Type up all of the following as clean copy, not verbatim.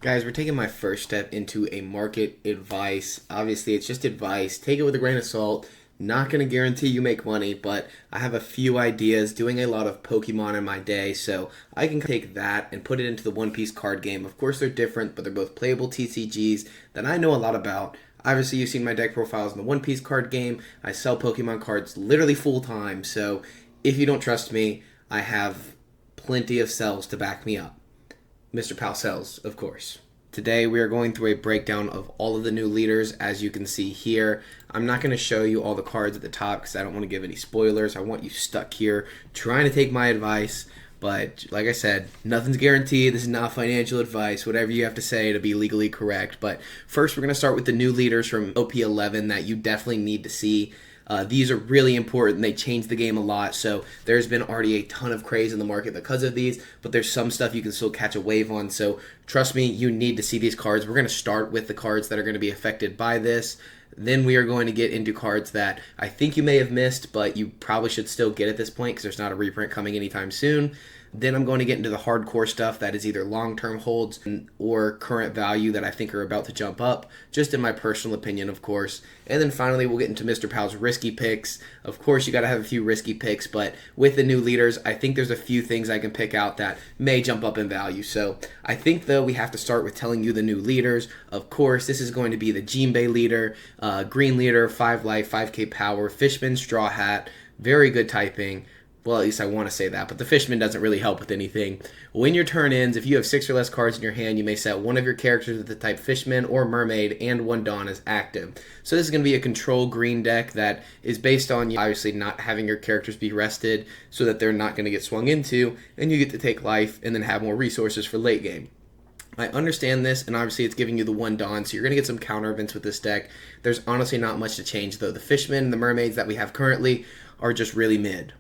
Guys, we're taking my first step into a market advice. Obviously, it's just advice. Take it with a grain of salt. Not going to guarantee you make money, but I have a few ideas doing a lot of Pokemon in my day, so I can take that and put it into the One Piece card game. Of course, they're different, but they're both playable TCGs that I know a lot about. Obviously, you've seen my deck profiles in the One Piece card game. I sell Pokemon cards literally full time, so if you don't trust me, I have plenty of cells to back me up. Mr. Powell's, of course. Today we are going through a breakdown of all of the new leaders, as you can see here. I'm not going to show you all the cards at the top because I don't want to give any spoilers. I want you stuck here trying to take my advice. But like I said, nothing's guaranteed. This is not financial advice. Whatever you have to say to be legally correct. But first we're going to start with the new leaders from OP11 that you definitely need to see. These are really important. They change the game a lot, so there's been already a ton of craze in the market because of these, but there's some stuff you can still catch a wave on, so trust me, you need to see these cards. We're going to start with the cards that are going to be affected by this. Then we are going to get into cards that I think you may have missed, but you probably should still get at this point because there's not a reprint coming anytime soon. Then I'm going to get into the hardcore stuff that is either long-term holds or current value that I think are about to jump up, just in my personal opinion, of course. And then finally, we'll get into Mr. Powell's risky picks. Of course, you got to have a few risky picks, but with the new leaders, I think there's a few things I can pick out that may jump up in value. So I think, though, we have to start with telling you the new leaders. Of course, this is going to be the Jinbei leader, green leader, 5 life, 5k power, Fishman, Straw Hat, very good typing. Well, at least I want to say that, but the Fishman doesn't really help with anything. When your turn ends, if you have 6 or less cards in your hand, you may set one of your characters with the type Fishman or Mermaid and one Dawn as active. So this is going to be a control green deck that is based on you obviously not having your characters be rested so that they're not going to get swung into, and you get to take life and then have more resources for late game. I understand this, and obviously it's giving you the one Dawn, so you're going to get some counter events with this deck. There's honestly not much to change, though. The Fishmen and the Mermaids that we have currently are just really mid.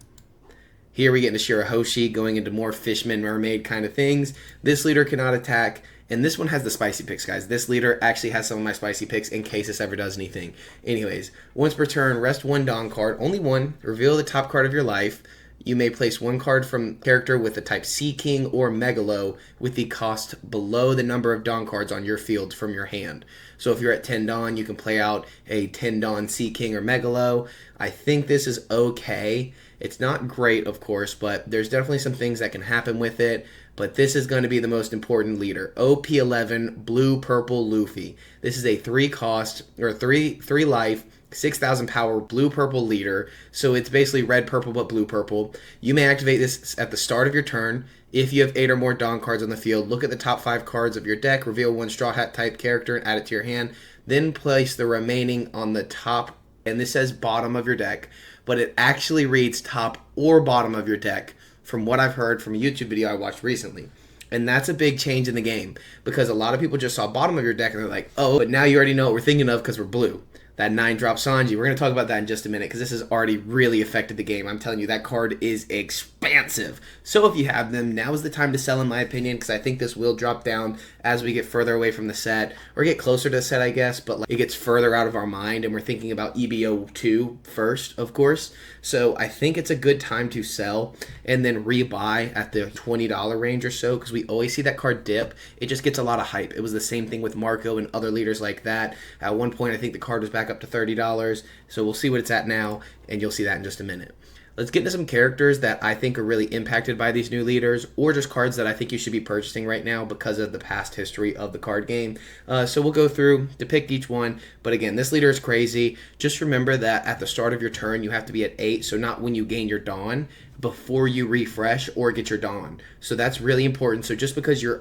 Here we get into Shirahoshi, going into more Fishman, Mermaid kind of things. This leader cannot attack, and this one has the spicy picks, guys. This leader actually has some of my spicy picks in case this ever does anything. Anyways, once per turn, rest one Dawn card, only one, reveal the top card of your life. You may place one card from character with the type Sea King or Megalo with the cost below the number of Dawn cards on your field from your hand. So if you're at 10 Dawn, you can play out a 10 Dawn Sea King or Megalo. I think this is okay. It's not great, of course, but there's definitely some things that can happen with it. But this is going to be the most important leader. OP11 Blue Purple Luffy. This is a 3 cost, or 3 life, 6,000 power blue purple leader. So it's basically red purple but blue purple. You may activate this at the start of your turn. If you have 8 or more Dawn cards on the field, look at the top 5 cards of your deck, reveal one Straw Hat type character and add it to your hand. Then place the remaining on the top, and this says bottom of your deck, but it actually reads top or bottom of your deck from what I've heard from a YouTube video I watched recently. And that's a big change in the game because a lot of people just saw bottom of your deck and they're like, oh, but now you already know what we're thinking of because we're blue. That 9-drop Sanji. We're going to talk about that in just a minute because this has already really affected the game. I'm telling you, that card is expansive. So if you have them, now is the time to sell, in my opinion, because I think this will drop down as we get further away from the set, or get closer to the set, I guess, but it gets further out of our mind, and we're thinking about EBO2 first, of course. So I think it's a good time to sell and then rebuy at the $20 range or so, because we always see that card dip. It just gets a lot of hype. It was the same thing with Marco and other leaders like that. At one point, I think the card was back up to $30, so we'll see what it's at now, and you'll see that in just a minute. Let's get into some characters that I think are really impacted by these new leaders, or just cards that I think you should be purchasing right now because of the past history of the card game. So we'll go through, depict each one, but again, this leader is crazy. Just remember that at the start of your turn, you have to be at 8, so not when you gain your Dawn, before you refresh or get your Dawn. So that's really important. So just because you're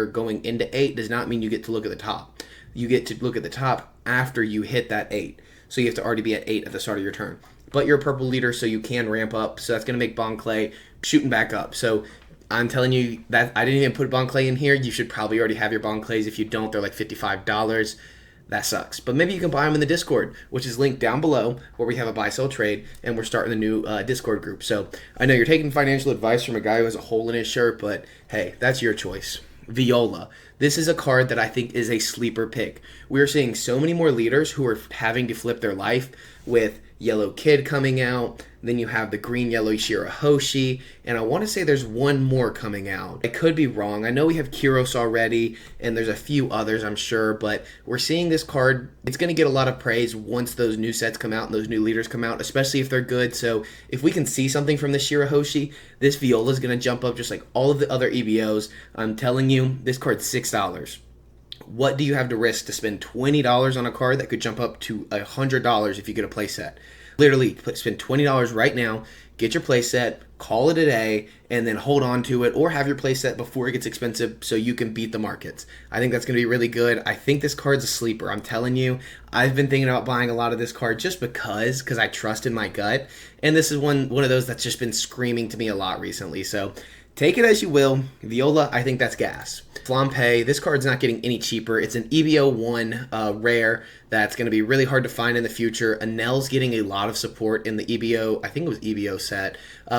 going into 8 does not mean you get to look at the top. You get to look at the top after you hit that 8. So you have to already be at 8 at the start of your turn. But you're a purple leader, so you can ramp up. So that's going to make Bon Clay shooting back up. So I'm telling you that I didn't even put Bon Clay in here. You should probably already have your Bon Clays. If you don't, they're like $55. That sucks. But maybe you can buy them in the Discord, which is linked down below, where we have a buy-sell trade, and we're starting a new Discord group. So I know you're taking financial advice from a guy who has a hole in his shirt, but hey, that's your choice. Viola. This is a card that I think is a sleeper pick. We're seeing so many more leaders who are having to flip their life with Yellow Kid coming out. Then you have the green yellow Shirahoshi, and I want to say there's one more coming out. I could be wrong. I know we have Kyros already, and there's a few others, I'm sure, but we're seeing this card. It's going to get a lot of praise once those new sets come out and those new leaders come out, especially if they're good. So if we can see something from this Shirahoshi, this Viola is going to jump up just like all of the other EBOs. I'm telling you, this card's $6. What do you have to risk to spend $20 on a card that could jump up to $100 if you get a playset? Literally, spend $20 right now, get your playset, call it a day, and then hold on to it, or have your playset before it gets expensive so you can beat the markets. I think that's going to be really good. I think this card's a sleeper. I'm telling you, I've been thinking about buying a lot of this card just because I trust in my gut, and this is one of those that's just been screaming to me a lot recently. So take it as you will. Viola, I think that's gas. Flampe, this card's not getting any cheaper. It's an EBO 1 rare that's going to be really hard to find in the future. Anel's getting a lot of support in the EBO, I think it was EBO set,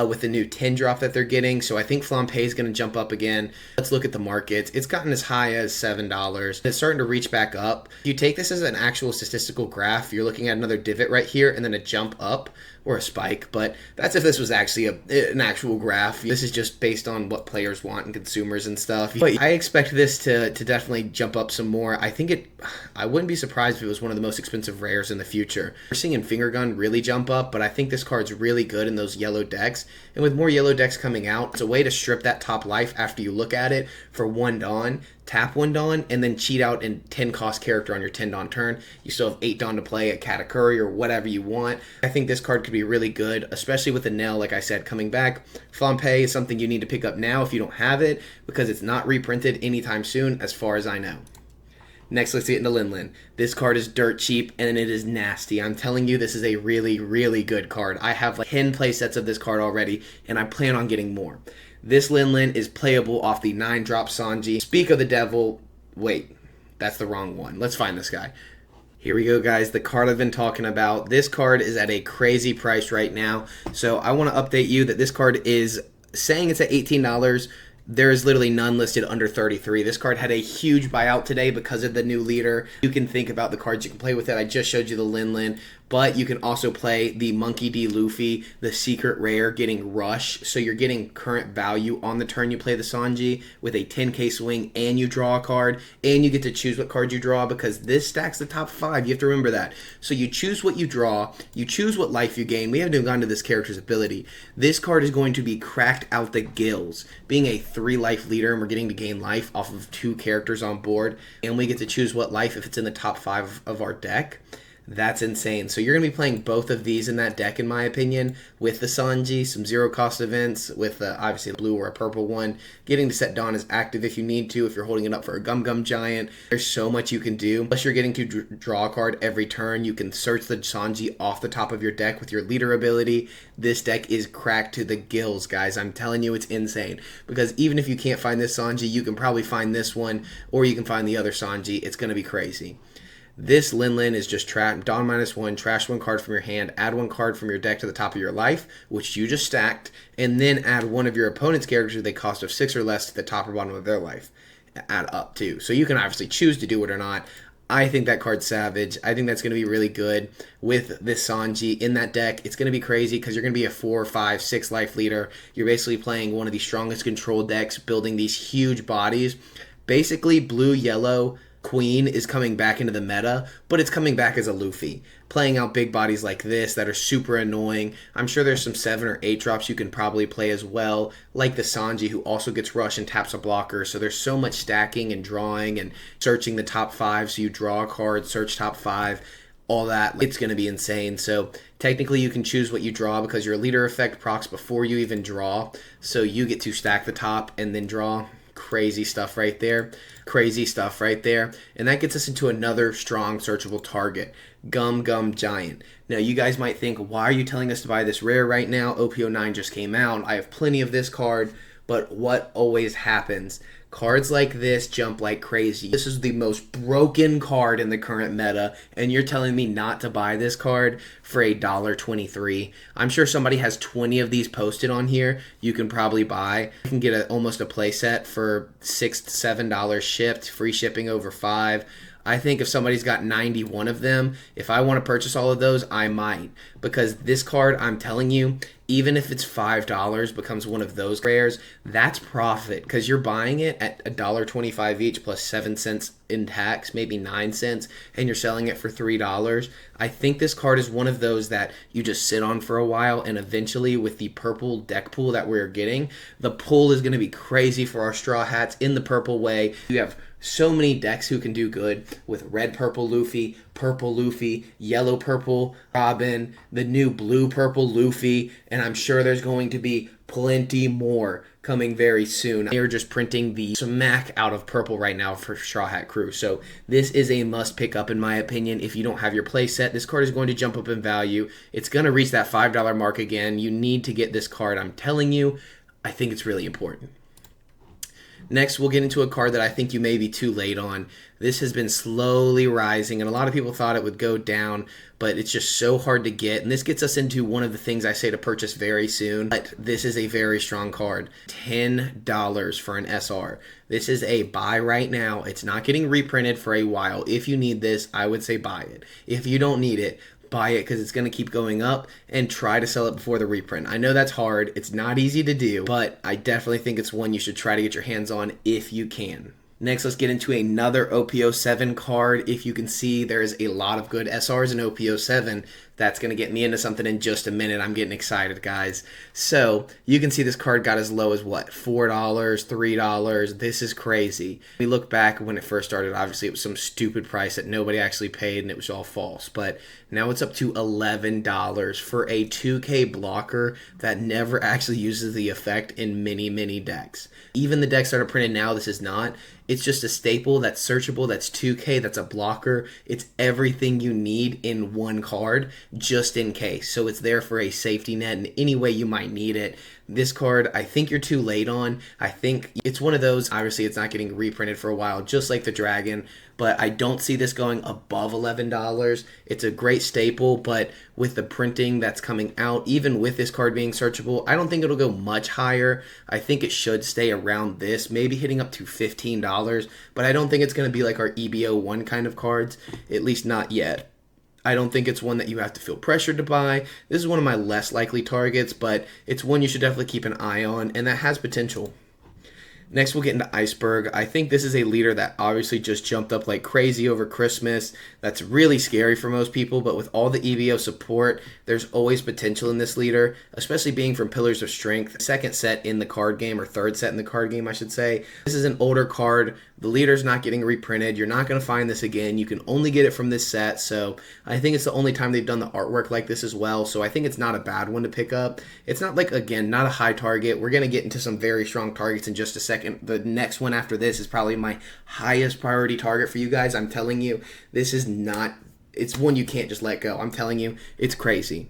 with the new 10 drop that they're getting. So I think Flampe is going to jump up again. Let's look at the markets. It's gotten as high as $7. It's starting to reach back up. If you take this as an actual statistical graph, you're looking at another divot right here and then a jump up or a spike. But that's if this was actually an actual graph. This is just based on what players want and consumers and stuff. But I expect this to definitely jump up some more. I wouldn't be surprised if it was one of the most expensive rares in the future. We're seeing Finger Gun really jump up, but I think this card's really good in those yellow decks. And with more yellow decks coming out, it's a way to strip that top life after you look at it for 1 Dawn, tap 1 Dawn, and then cheat out in 10 cost character on your 10 Dawn turn. You still have 8 Dawn to play at Katakuri or whatever you want. I think this card could be really good, especially with the Nell, like I said, coming back. Flampe is something you need to pick up now if you don't have it, because it's not reprinted anytime soon as far as I know. Next, let's get into Lin. This card is dirt cheap, and it is nasty. I'm telling you, this is a really, really good card. I have like 10 play sets of this card already, and I plan on getting more. This Lin is playable off the 9-drop Sanji. Speak of the devil. Wait, that's the wrong one. Let's find this guy. Here we go, guys. The card I've been talking about. This card is at a crazy price right now. So I want to update you that this card is saying it's at $18. There is literally none listed under 33. This card had a huge buyout today because of the new leader. You can think about the cards you can play with it. I just showed you the Lin, but you can also play the Monkey D. Luffy, the secret rare, getting Rush. So you're getting current value on the turn you play the Sanji with a 10k swing, and you draw a card, and you get to choose what card you draw because this stacks the top 5. You have to remember that. So you choose what you draw, you choose what life you gain. We haven't even gotten to this character's ability. This card is going to be cracked out the gills. Being a 3-life leader, and we're getting to gain life off of 2 characters on board, and we get to choose what life if it's in the top 5 of our deck. That's insane. So you're going to be playing both of these in that deck, in my opinion, with the Sanji, some zero-cost events, with obviously a blue or a purple one. Getting to set Dawn as active if you need to, if you're holding it up for a Gum Gum Giant. There's so much you can do. Plus, you're getting to draw a card every turn. You can search the Sanji off the top of your deck with your leader ability. This deck is cracked to the gills, guys. I'm telling you, it's insane. Because even if you can't find this Sanji, you can probably find this one, or you can find the other Sanji. It's going to be crazy. This Lin is just Dawn -1, trash 1 card from your hand, add 1 card from your deck to the top of your life, which you just stacked, and then add one of your opponent's characters with a cost of 6 or less to the top or bottom of their life. Add up too. So you can obviously choose to do it or not. I think that card's savage. I think that's going to be really good with this Sanji in that deck. It's going to be crazy because you're going to be a 4, 5, 6 life leader. You're basically playing one of the strongest control decks, building these huge bodies. Basically, blue-yellow Queen is coming back into the meta, but it's coming back as a Luffy, playing out big bodies like this that are super annoying. I'm sure there's some 7 or 8 drops you can probably play as well, like the Sanji, who also gets Rush and taps a blocker. So there's so much stacking and drawing and searching the top 5. So you draw a card, search top 5, all that. It's going to be insane. So technically you can choose what you draw because your leader effect procs before you even draw. So you get to stack the top and then draw. Crazy stuff right there. Crazy stuff right there. And that gets us into another strong searchable target, Gum Gum Giant. Now you guys might think, why are you telling us to buy this rare right now? OP09 just came out. I have plenty of this card. But what always happens? Cards like this jump like crazy. This is the most broken card in the current meta, and you're telling me not to buy this card for $1.23. I'm sure somebody has 20 of these posted on here. You can probably buy. You can get almost a playset for $6 to $7 shipped, free shipping over 5. I think if somebody's got 91 of them, if I want to purchase all of those, I might. Because this card, I'm telling you, even if it's $5 becomes one of those rares, that's profit. Because you're buying it at $1.25 each plus 7 cents in tax, maybe 9 cents, and you're selling it for $3. I think this card is one of those that you just sit on for a while, and eventually with the purple deck pool that we're getting, the pool is going to be crazy for our Straw Hats in the purple way. You have so many decks who can do good with red purple Luffy, yellow purple Robin, the new blue purple Luffy, and I'm sure there's going to be plenty more coming very soon. They're just printing the smack out of purple right now for Straw Hat Crew. So this is a must pick up in my opinion. If you don't have your play set, this card is going to jump up in value. It's going to reach that $5 mark again. You need to get this card. I'm telling you, I think it's really important. Next, we'll get into a card that I think you may be too late on. This has been slowly rising, and a lot of people thought it would go down, but it's just so hard to get. And this gets us into one of the things I say to purchase very soon. But this is a very strong card. $10 for an SR. This is a buy right now. It's not getting reprinted for a while. If you need this, I would say buy it. If you don't need it, buy it because it's going to keep going up, and try to sell it before the reprint. I know that's hard. It's not easy to do, but I definitely think it's one you should try to get your hands on if you can. Next, let's get into another OP07 card. If you can see, there's a lot of good SRs in OP07. That's going to get me into something in just a minute. I'm getting excited, guys. So, you can see this card got as low as what? $4, $3. This is crazy. We look back when it first started, obviously it was some stupid price that nobody actually paid and it was all false. But now it's up to $11 for a 2K blocker that never actually uses the effect in many, many decks. Even the decks that are printed now, this is not. It's just a staple that's searchable, that's 2K, that's a blocker. It's everything you need in one card, just in case. So it's there for a safety net in any way you might need it. This card, I think you're too late on. I think it's one of those, obviously it's not getting reprinted for a while, just like the Dragon, but I don't see this going above $11. It's a great staple, but with the printing that's coming out, even with this card being searchable, I don't think it'll go much higher. I think it should stay around this, maybe hitting up to $15, but I don't think it's going to be like our EBO1 kind of cards, at least not yet. I don't think it's one that you have to feel pressured to buy. This is one of my less likely targets, but it's one you should definitely keep an eye on, and that has potential. Next, we'll get into Iceberg. I think this is a leader that obviously just jumped up like crazy over Christmas. That's really scary for most people, but with all the EVO support, there's always potential in this leader, especially being from Pillars of Strength. Second set in the card game, or third set in the card game, I should say. This is an older card. The leader's not getting reprinted. You're not going to find this again. You can only get it from this set, so I think it's the only time they've done the artwork like this as well, so I think it's not a bad one to pick up. It's not like, again, not a high target. We're going to get into some very strong targets in just a second. The next one after this is probably my highest priority target for you guys. I'm telling you, this is not, it's one you can't just let go. I'm telling you, it's crazy.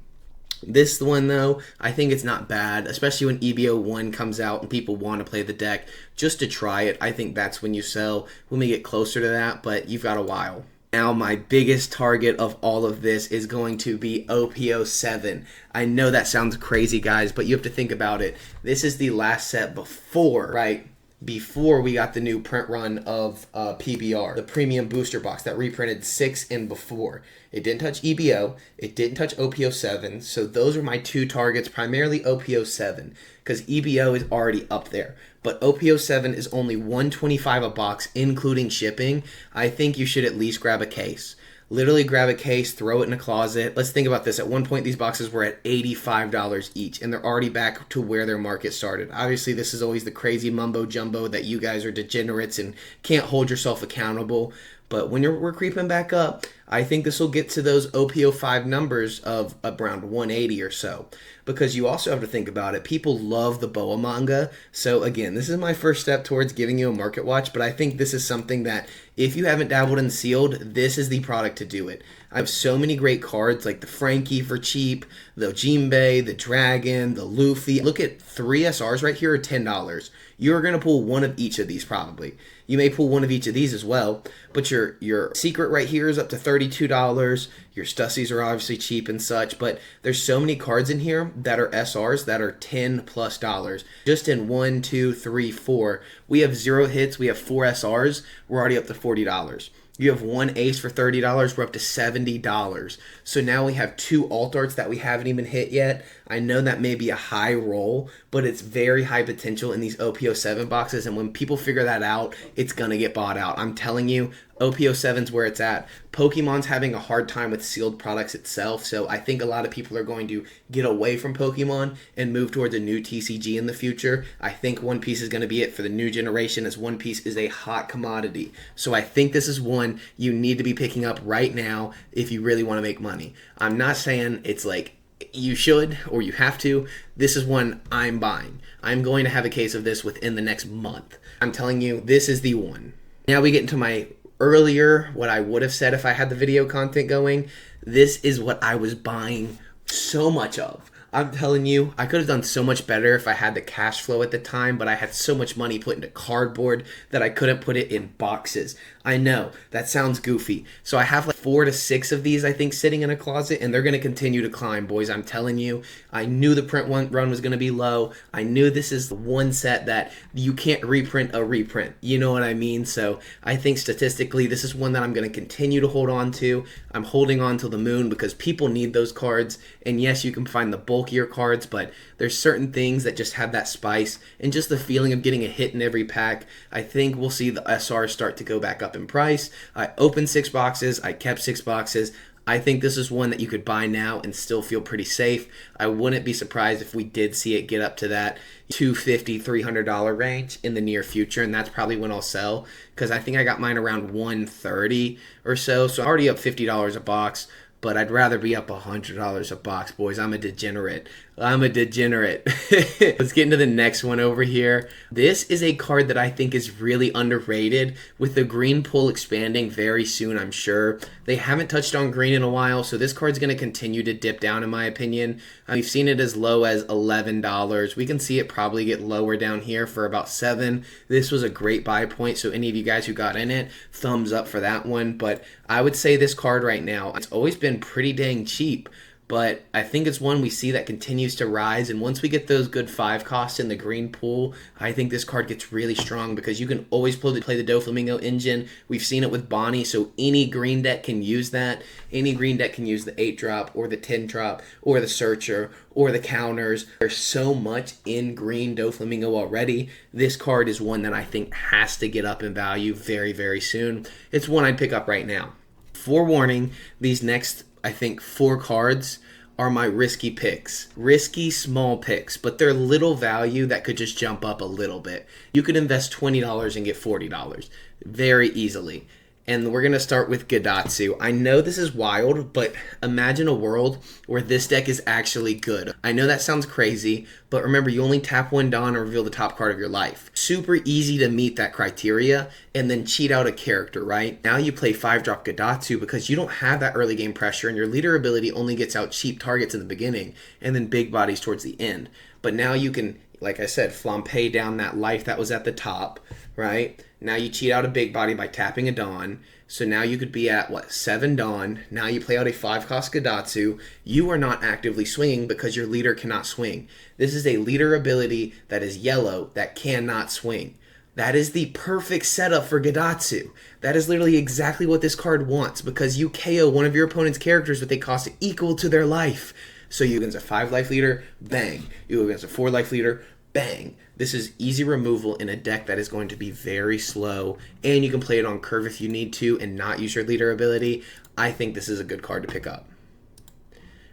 This one, though, I think it's not bad, especially when EBO1 comes out and people want to play the deck just to try it. I think that's when you sell, when we get closer to that, but you've got a while. Now, my biggest target of all of this is going to be OP07. I know that sounds crazy, guys, but you have to think about it. This is the last set before, right? Before we got the new print run of PBR, the premium booster box that reprinted 6 and before. It didn't touch EBO, it didn't touch OP07, so those are my two targets, primarily OP07, because EBO is already up there. But OP07 is only $125 a box, including shipping. I think you should at least grab a case. Literally grab a case, throw it in a closet. Let's think about this. At one point, these boxes were at $85 each, and they're already back to where their market started. Obviously, this is always the crazy mumbo-jumbo that you guys are degenerates and can't hold yourself accountable. But when we're creeping back up, I think this will get to those OP05 numbers of around 180 or so. Because you also have to think about it. People love the Boa manga. So again, this is my first step towards giving you a market watch. But I think this is something that if you haven't dabbled in sealed, this is the product to do it. I have so many great cards like the Frankie for cheap, the Jinbei, the Dragon, the Luffy. Look at 3 SRs right here are $10. You're going to pull one of each of these probably. You may pull one of each of these as well, but your secret right here is up to $32. Your Stussies are obviously cheap and such, but there's so many cards in here that are SRs that are $10+. Just in 1, 2, 3, 4, we have 0 hits, we have 4 SRs, we're already up to $40. You have 1 ace for $30, we're up to $70. So now we have 2 alt arts that we haven't even hit yet. I know that may be a high roll, but it's very high potential in these OP07 boxes, and when people figure that out, it's going to get bought out. I'm telling you, OP07's where it's at. Pokemon's having a hard time with sealed products itself, so I think a lot of people are going to get away from Pokemon and move towards a new TCG in the future. I think One Piece is going to be it for the new generation, as One Piece is a hot commodity. So I think this is one you need to be picking up right now if you really want to make money. I'm not saying it's like you should or you have to. This is one I'm buying. I'm going to have a case of this within the next month. I'm telling you, this is the one. Now we get into my earlier, what I would have said if I had the video content going. This is what I was buying so much of. I'm telling you, I could have done so much better if I had the cash flow at the time, but I had so much money put into cardboard that I couldn't put it in boxes. I know, that sounds goofy. So I have like 4 to 6 of these, I think, sitting in a closet, and they're going to continue to climb, boys. I'm telling you, I knew the print run was going to be low. I knew this is the one set that you can't reprint a reprint. You know what I mean? So I think statistically, this is one that I'm going to continue to hold on to. I'm holding on to the moon because people need those cards. And yes, you can find the bulkier cards, but there's certain things that just have that spice and just the feeling of getting a hit in every pack. I think we'll see the SRs start to go back up in price. I opened 6 boxes. I kept 6 boxes. I think this is one that you could buy now and still feel pretty safe. I wouldn't be surprised if we did see it get up to that $250, $300 range in the near future, and that's probably when I'll sell, because I think I got mine around $130 or so, so I'm already up $50 a box. But I'd rather be up $100 a box, boys. I'm a degenerate. Let's get into the next one over here. This is a card that I think is really underrated, with the green pool expanding very soon, I'm sure. They haven't touched on green in a while, so this card's going to continue to dip down, in my opinion. We've seen it as low as $11. We can see it probably get lower down here for about $7. This was a great buy point, so any of you guys who got in it, thumbs up for that one. But I would say this card right now, it's always been pretty dang cheap. But I think it's one we see that continues to rise, and once we get those good 5 costs in the green pool, I think this card gets really strong because you can always play the Doflamingo engine. We've seen it with Bonnie, so any green deck can use that. Any green deck can use the 8-drop or the 10-drop or the Searcher or the counters. There's so much in green Doflamingo already. This card is one that I think has to get up in value very, very soon. It's one I'd pick up right now. Forewarning, these next, I think, 4 cards are my risky picks. Risky small picks, but they're little value that could just jump up a little bit. You could invest $20 and get $40 very easily. And we're going to start with Gadatsu. I know this is wild, but imagine a world where this deck is actually good. I know that sounds crazy, but remember, you only tap 1 Dawn and reveal the top card of your life. Super easy to meet that criteria and then cheat out a character, right? Now you play 5-drop Gadatsu because you don't have that early game pressure, and your leader ability only gets out cheap targets in the beginning and then big bodies towards the end. But now you can, like I said, flampe down that life that was at the top, right? Now you cheat out a big body by tapping a Dawn. So now you could be at, 7 Dawn. Now you play out a 5-cost Gadatsu. You are not actively swinging because your leader cannot swing. This is a leader ability that is yellow that cannot swing. That is the perfect setup for Gadatsu. That is literally exactly what this card wants, because you KO one of your opponent's characters with a cost equal to their life. So you against a 5-life leader, bang. You against a 4-life leader, bang. This is easy removal in a deck that is going to be very slow, and you can play it on curve if you need to and not use your leader ability. I think this is a good card to pick up.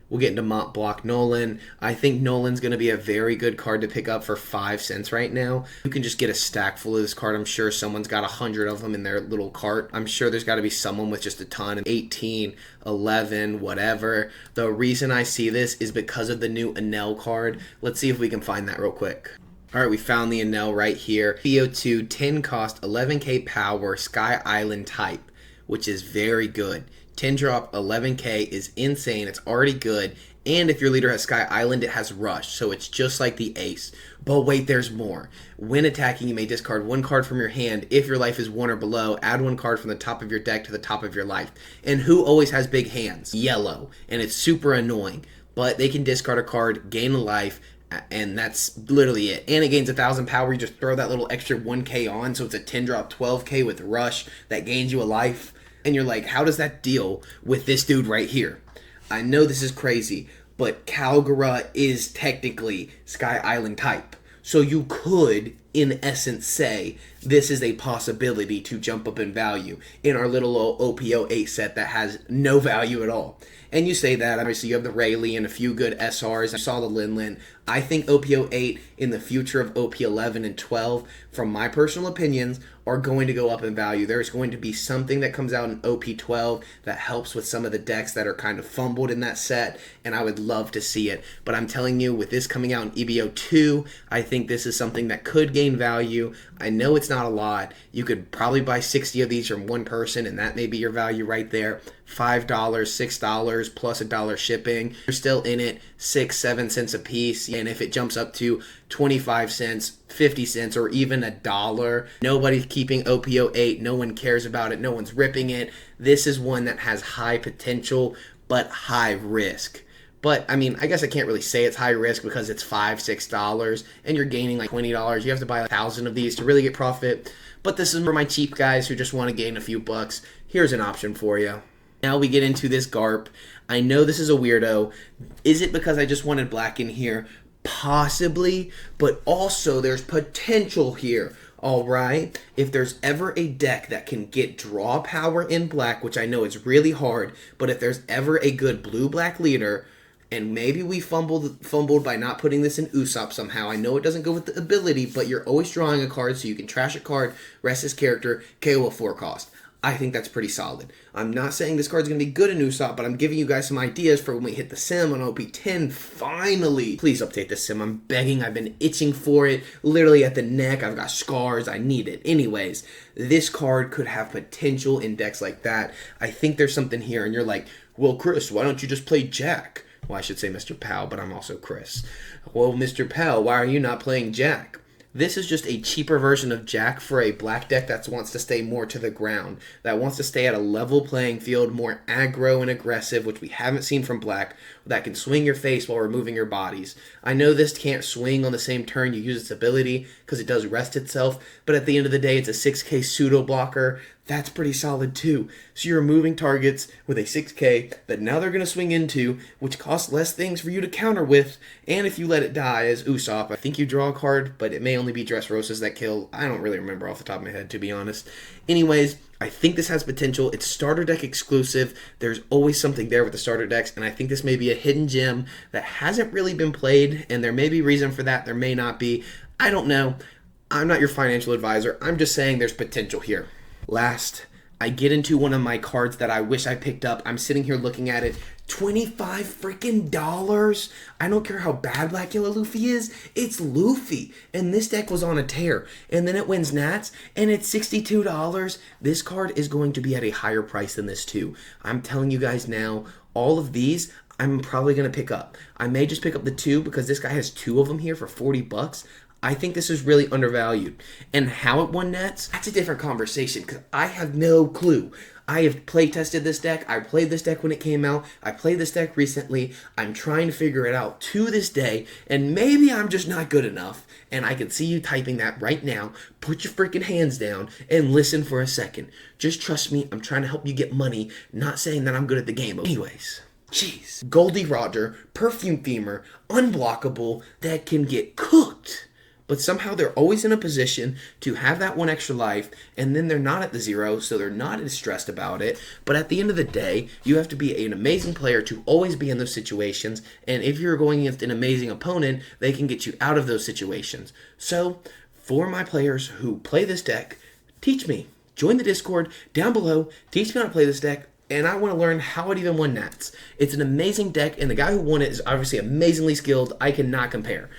We'll get into Mont Block Nolan. I think Nolan's going to be a very good card to pick up for 5 cents right now. You can just get a stack full of this card. I'm sure someone's got 100 of them in their little cart. I'm sure there's got to be someone with just a ton, 18, 11, whatever. The reason I see this is because of the new Enel card. Let's see if we can find that real quick. All right, we found the Enel right here. BO2, 10 cost, 11k power, Sky Island type. which is very good. 10 drop 11k is insane. It's already good. And if your leader has Sky Island, it has Rush, so it's just like the Ace. But wait, there's more. When attacking, you may discard one card from your hand. If your life is 1 or below, add one card from the top of your deck to the top of your life. And who always has big hands? Yellow. And it's super annoying. But they can discard a card, gain a life, and that's literally it. And it gains 1,000 power. You just throw that little extra 1k on, so it's a 10 drop 12k with Rush that gains you a life. And you're like, how does that deal with this dude right here? I know this is crazy, but Kalgara is technically Sky Island type. So you could, in essence, say this is a possibility to jump up in value in our little old OP08 set that has no value at all. And you say that, obviously you have the Rayleigh and a few good SRs. I saw the Lin. I think OP08 in the future of OP11 and 12, from my personal opinions, are going to go up in value. There's going to be something that comes out in OP12 that helps with some of the decks that are kind of fumbled in that set, and I would love to see it. But I'm telling you, with this coming out in EBO2, I think this is something that could gain value. I know it's not a lot. You could probably buy 60 of these from one person, and that may be your value right there. $5, $6 plus $1 shipping. You're still in it 6-7 cents a piece. And if it jumps up to 25 cents, 50 cents, or even $1, nobody's keeping OP08. No one cares about it. No one's ripping it. This is one that has high potential, but high risk. But, I mean, I guess I can't really say it's high risk because it's $5, $6, and you're gaining like $20. You have to buy 1,000 of these to really get profit. But this is for my cheap guys who just want to gain a few bucks. Here's an option for you. Now we get into this GARP. I know this is a weirdo. Is it because I just wanted black in here? Possibly, but also there's potential here. All right, if there's ever a deck that can get draw power in black, which I know is really hard, but if there's ever a good blue-black leader, and maybe we fumbled by not putting this in Usopp somehow. I know it doesn't go with the ability, but you're always drawing a card, so you can trash a card, rest his character, KO a 4 cost. I think that's pretty solid. I'm not saying this card's going to be good in Usopp, but I'm giving you guys some ideas for when we hit the sim on OP10. Finally! Please update the sim. I'm begging. I've been itching for it. Literally at the neck. I've got scars. I need it. Anyways, this card could have potential in decks like that. I think there's something here, and you're like, well, Chris, why don't you just play Jack? Well, I should say Mr. Powell, but I'm also Chris. Well, Mr. Powell, why are you not playing Jack? This is just a cheaper version of Jack for a black deck that wants to stay more to the ground, that wants to stay at a level playing field, more aggro and aggressive, which we haven't seen from black, that can swing your face while removing your bodies. I know this can't swing on the same turn you use its ability because it does rest itself, but at the end of the day, it's a 6k pseudo blocker. That's pretty solid too. So you're removing targets with a 6k that now they're going to swing into, which costs less things for you to counter with, and if you let it die as Usopp, I think you draw a card, but it may only be Dressrosas that kill. I don't really remember off the top of my head, to be honest. Anyways, I think this has potential. It's starter deck exclusive. There's always something there with the starter decks, and I think this may be a hidden gem that hasn't really been played, and there may be reason for that. There may not be. I don't know. I'm not your financial advisor. I'm just saying there's potential here. Last, I get into one of my cards that I wish I picked up. I'm sitting here looking at it. $25 freaking dollars. I don't care how bad Black Yellow Luffy is. It's Luffy. And this deck was on a tear. And then it wins Nats. And it's $62. This card is going to be at a higher price than this too. I'm telling you guys now, all of these I'm probably going to pick up. I may just pick up the 2 because this guy has 2 of them here for 40 bucks. I think this is really undervalued. And how it won Nats, that's a different conversation because I have no clue. I have play tested this deck. I played this deck when it came out. I played this deck recently. I'm trying to figure it out to this day. And maybe I'm just not good enough. And I can see you typing that right now. Put your freaking hands down and listen for a second. Just trust me. I'm trying to help you get money. Not saying that I'm good at the game. Anyways. Jeez. Goldie Roger, Perfume Femur, unblockable, that can get cooked. But somehow they're always in a position to have that 1 extra life, and then they're not at the 0, so they're not as stressed about it. But at the end of the day, you have to be an amazing player to always be in those situations, and if you're going against an amazing opponent, they can get you out of those situations. So, for my players who play this deck, teach me. Join the Discord down below, teach me how to play this deck, and I want to learn how it even won Nats. It's an amazing deck, and the guy who won it is obviously amazingly skilled. I cannot compare.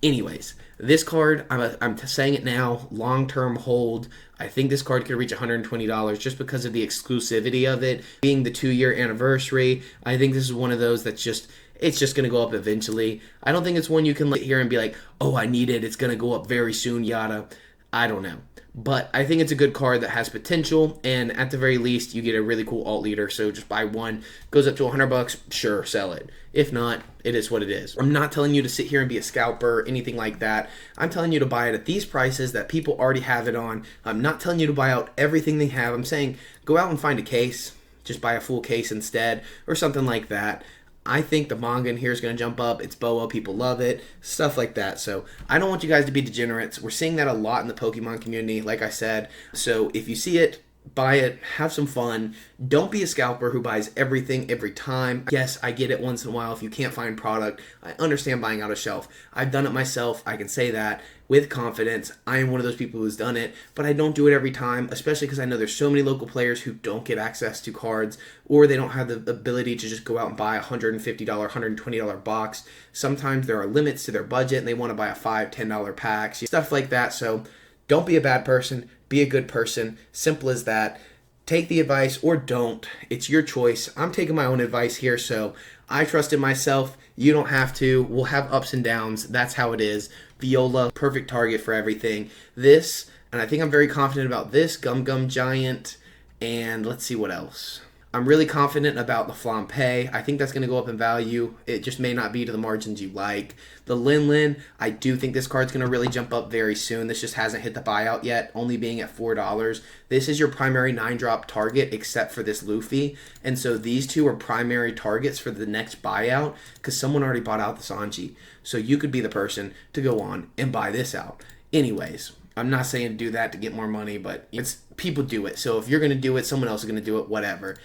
Anyways, this card, I'm saying it now, long-term hold. I think this card could reach $120 just because of the exclusivity of it being the 2-year anniversary. I think this is one of those that's just, it's just going to go up eventually. I don't think it's one you can sit here and be like, oh, I need it, it's going to go up very soon, yada. I don't know. But I think it's a good card that has potential, and at the very least, you get a really cool alt leader. So just buy one. Goes up to $100, sure, sell it. If not, it is what it is. I'm not telling you to sit here and be a scalper or anything like that. I'm telling you to buy it at these prices that people already have it on. I'm not telling you to buy out everything they have. I'm saying go out and find a case. Just buy a full case instead, or something like that. I think the manga in here is going to jump up. It's BOA. People love it. Stuff like that. So I don't want you guys to be degenerates. We're seeing that a lot in the Pokemon community, like I said. So if you see it, buy it. Have some fun. Don't be a scalper who buys everything every time. Yes, I get it once in a while if you can't find product. I understand buying out a shelf. I've done it myself. I can say that with confidence. I am one of those people who's done it, but I don't do it every time, especially because I know there's so many local players who don't get access to cards, or they don't have the ability to just go out and buy a $150, $120 box. Sometimes there are limits to their budget and they want to buy a $5, $10 pack, stuff like that. So don't be a bad person, be a good person. Simple as that. Take the advice or don't. It's your choice. I'm taking my own advice here, so I trust in myself. You don't have to. We'll have ups and downs. That's how it is. Viola, perfect target for everything. This, and I think I'm very confident about this, Gum Gum Giant, and let's see what else. I'm really confident about the Flampe. I think that's going to go up in value. It just may not be to the margins you like. The Lin Lin, I do think this card's going to really jump up very soon. This just hasn't hit the buyout yet, only being at $4. This is your primary 9-drop target except for this Luffy. And so these two are primary targets for the next buyout because someone already bought out the Sanji. So you could be the person to go on and buy this out. Anyways, I'm not saying to do that to get more money, but it's people do it. So if you're going to do it, someone else is going to do it, whatever.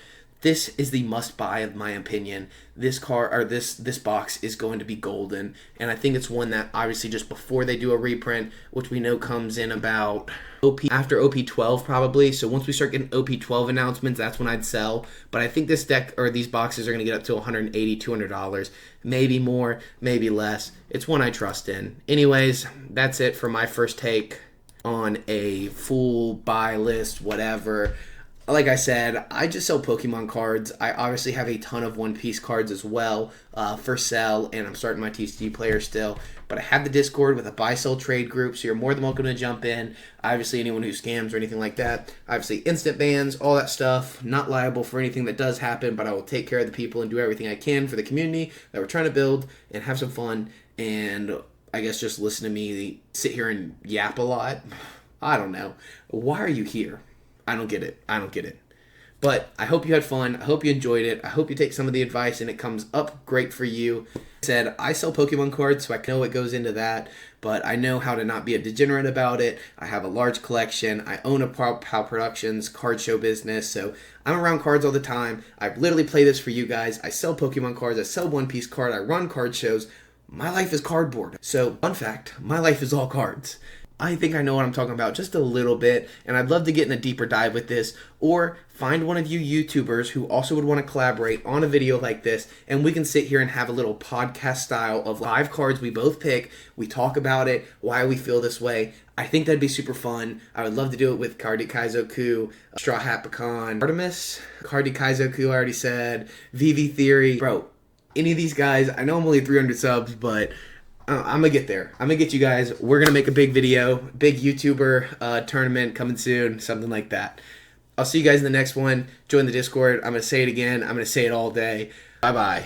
This is the must buy of my opinion. This card or this box is going to be golden, and I think it's one that obviously just before they do a reprint, which we know comes in about after OP12 probably. So once we start getting OP12 announcements, that's when I'd sell. But I think this deck or these boxes are going to get up to $180, $200, maybe more, maybe less. It's one I trust in. Anyways, that's it for my first take on a full buy list, whatever. Like I said, I just sell Pokemon cards. I obviously have a ton of One Piece cards as well for sale, and I'm starting my TCG player still. But I have the Discord with a buy-sell trade group, so you're more than welcome to jump in. Obviously, anyone who scams or anything like that. Obviously, instant bans, all that stuff. Not liable for anything that does happen, but I will take care of the people and do everything I can for the community that we're trying to build and have some fun. And I guess just listen to me sit here and yap a lot. I don't know. Why are you here? I don't get it. I don't get it. But I hope you had fun. I hope you enjoyed it. I hope you take some of the advice and it comes up great for you. I said I sell Pokemon cards, so I know what goes into that, but I know how to not be a degenerate about it. I have a large collection. I own a POW Productions card show business, so I'm around cards all the time. I literally play this for you guys. I sell Pokemon cards. I sell One Piece card. I run card shows. My life is cardboard. So, fun fact, my life is all cards. I think I know what I'm talking about just a little bit, and I'd love to get in a deeper dive with this, or find one of you YouTubers who also would want to collaborate on a video like this, and we can sit here and have a little podcast style of 5 cards we both pick, we talk about it, why we feel this way. I think that'd be super fun. I would love to do it with Cardi Kaizoku, Straw Hat Pecan, Artemis, Cardi Kaizoku, I already said, VV Theory. Bro, any of these guys, I know I'm only 300 subs, but I'm going to get there. I'm going to get you guys. We're going to make a big video, big YouTuber tournament coming soon, something like that. I'll see you guys in the next one. Join the Discord. I'm going to say it again. I'm going to say it all day. Bye-bye.